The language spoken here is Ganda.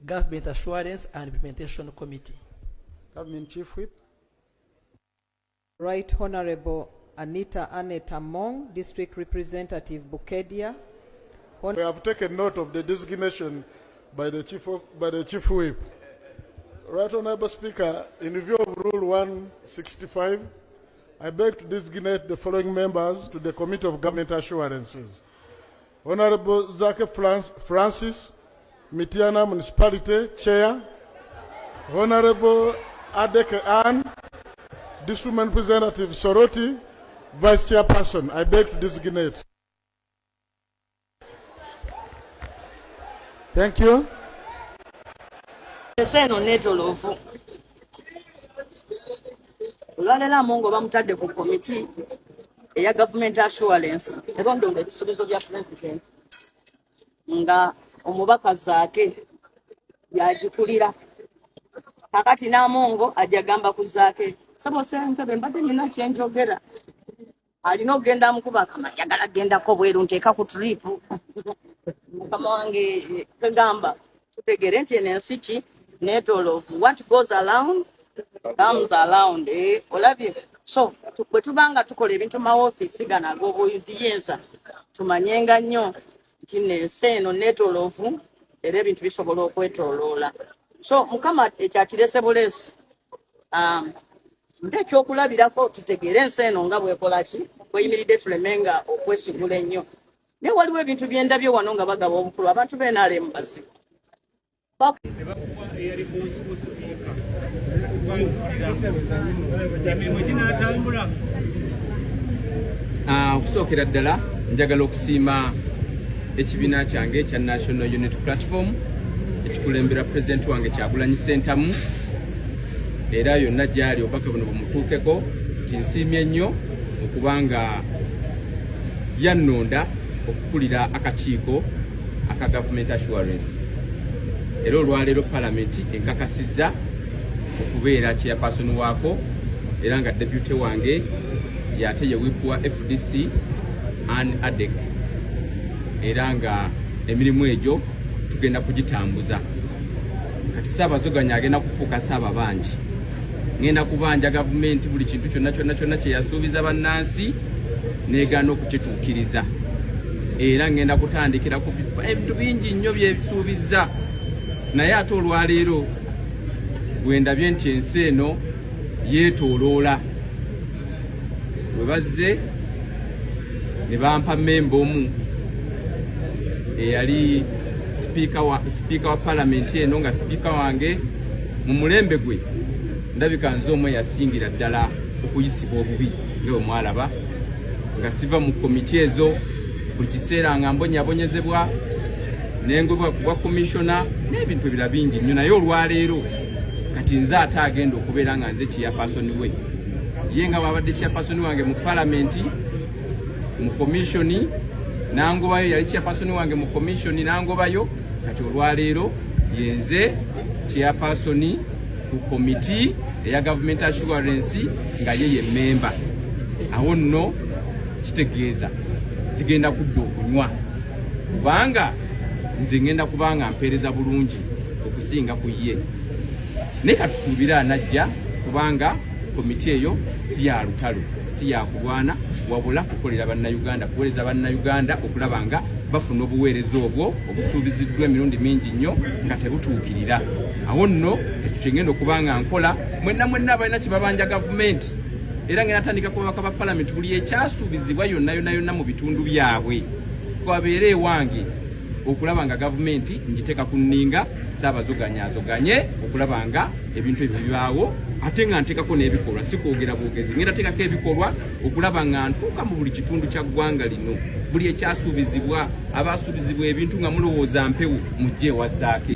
Government Assurance and Implementation Committee. Government Chief Whip. Right Honorable Anita Anetamong, District Representative Bukedia. We have taken note of the designation by the Chief Whip. Right Honorable Speaker, in view of Rule 165, I beg to designate the following members to the Committee of Government Assurances. Honorable Zake Francis, Mitiana Municipality Chair. Honorable Adeke Ann, District Representative Soroti, Vice Chairperson. I beg to designate. Thank you. Olwalela Mongo bamutadde ku committee eya government assurance erondoola ebisuubizo bya president nga omubaka Zaake yagikulira kakati n'Amongo ajagamba ku Zaake Ssabasentebe mbadde nina kyenjogera alina okugenda mukuba kama yagala gendako bweru nteeka ku trip mukama wange kagamba tutegere nti ensi ki netolovu what goes around comes around olabye so bwe tubanga tukola ebintu ma office gana ag'obuyuziyenza tumanyenga nnyo nti n'ensi eno netolovu era ebintu bisobola okwetoloola so mukama ekyakirese bulesi ekyokulabirako tutegeere ensi eno nga bwekola ki bweyimiridde tulemenga okwesigula ennyo naye waliwo ebintu byendabyo wano nga bagaba obukulu abantu b'NRM bazibu okusookera ddala njagala okusiima ekibiina kyange ekya National Unity Platform ekikulembera President wange Kyagulanyi Ssentamu era yonna gyali obubaka buno bumutuukeko nti nsiimye nnyo okubanga yannonda okukulira akakiiko aka Government Assurance era olwaleero Parliament enkakasizza okubeera chairperson waako era nga deputy wange yate ye whip wa FDC and ADEC era nga emirimu egyo tugenda kugitambuza kati Ssaabazoganya agenda kufuuka Ssaaba bangi ngenda kubanja government buli kintu kyonna kye yasuubiza bannansi neegaana okukituukiriza era ngenda kutandikira ku ebintu bingi nnyo byebisuubiza naye ate olwaleero bwendabye nti ensi eno yeetooloola bwe bazze ne bampa memba omu eyali sipiika wa palamenti eno nga sipiika wange mu mulembe gwe ndabika nze omwe yasingira ddala okuyisibwa obubi nga mwalaba nga siva mu komiti ezo buli kiseera nga mbonyabonyezebwa nengobwa kwa komishona n'ebintu ebirala bingi nnyo naye olwaleero kati nze ate agenda okubeera nga nze chairperson we ye nga bwabadde chairperson wange mu palamenti mu komishoni nangobayo yali chairperson wange mu komishoni nangobayo kati olwaleero yenze chairperson ku komiti eya Government Assurance nga ye member awo nno kitegeeza zigenda kudda okunywa kubanga nze ngenda kubanga mpeereza bulungi okusinga ku ye naye katusuubira anajja kubanga komiti eyo si ya lutalo si ya kulwana wabula kukolera bannayuganda kuweereza bannayuganda okulaba nga bafuna obuweereza obwo obusuubiziddwa emirundi mingi nnyo nga tebutuukirira awo nno ekyo kyengenda okubanga nkola mwenna abalina kibabanja gavumenti era ngenda tandika kubabaka ba palamenti buli ekyasuubizibwa yonna mu bitundu byabwe kwabeera ewange okulaba nga gavumenti ngiteeka ku nninga Ssaabazoganya azoganye okulaba nga ebintu ebyo bibaawo ate nga nteekako n'ebikolwa si kwogera bwogezi ngenda teekako ebikolwa okulaba nga ntuuka mu buli kitundu kya ggwanga lino buli ekyasuubizibwa abaasuubizibwa ebintu nga mulowooza mpewo mujje ewa Zaake.